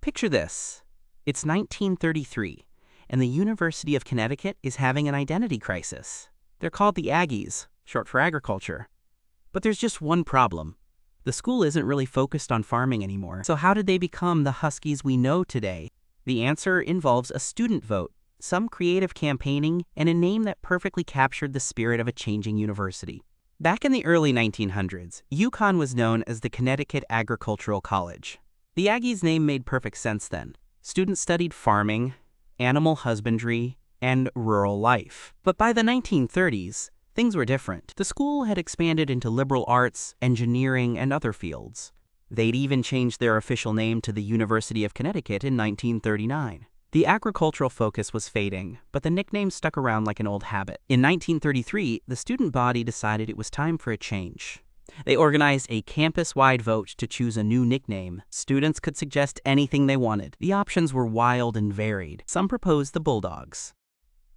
Picture this. It's 1933, and the University of Connecticut is having an identity crisis. They're called the Aggies, short for agriculture. But there's just one problem. The school isn't really focused on farming anymore. So how did they become the Huskies we know today? The answer involves a student vote, some creative campaigning, and a name that perfectly captured the spirit of a changing university. Back in the early 1900s, UConn was known as the Connecticut Agricultural College. The Aggies name made perfect sense then. Students studied farming, animal husbandry, and rural life. But by the 1930s, things were different. The school had expanded into liberal arts, engineering, and other fields. They'd even changed their official name to the University of Connecticut in 1939. The agricultural focus was fading, but the nickname stuck around like an old habit. In 1933, the student body decided it was time for a change. They organized a campus-wide vote to choose a new nickname. Students could suggest anything they wanted. The options were wild and varied. Some proposed the Bulldogs.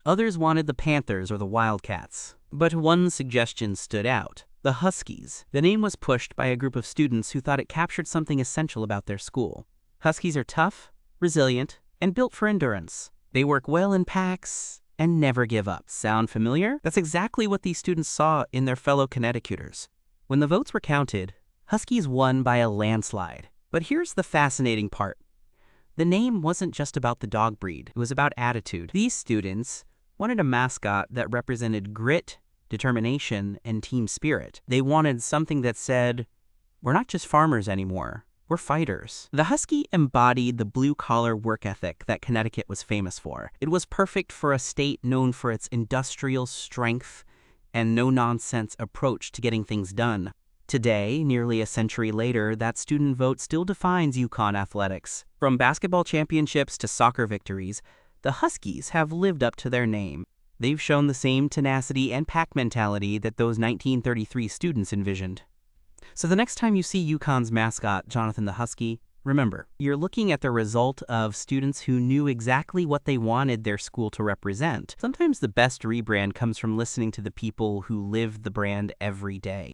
Others wanted the Panthers or the Wildcats. But one suggestion stood out: the Huskies. The name was pushed by a group of students who thought it captured something essential about their school. Huskies are tough, resilient, and built for endurance. They work well in packs and never give up. Sound familiar? That's exactly what these students saw in their fellow Connecticuters. When the votes were counted, Huskies won by a landslide. But here's the fascinating part. The name wasn't just about the dog breed. It was about attitude. These students wanted a mascot that represented grit, determination, and team spirit. They wanted something that said, "We're not just farmers anymore. We're fighters." The Husky embodied the blue-collar work ethic that Connecticut was famous for. It was perfect for a state known for its industrial strength and no-nonsense approach to getting things done. Today, nearly a century later, that student vote still defines UConn athletics. From basketball championships to soccer victories, the Huskies have lived up to their name. They've shown the same tenacity and pack mentality that those 1933 students envisioned. So the next time you see UConn's mascot, Jonathan the Husky, remember, you're looking at the result of students who knew exactly what they wanted their school to represent. Sometimes the best rebrand comes from listening to the people who live the brand every day.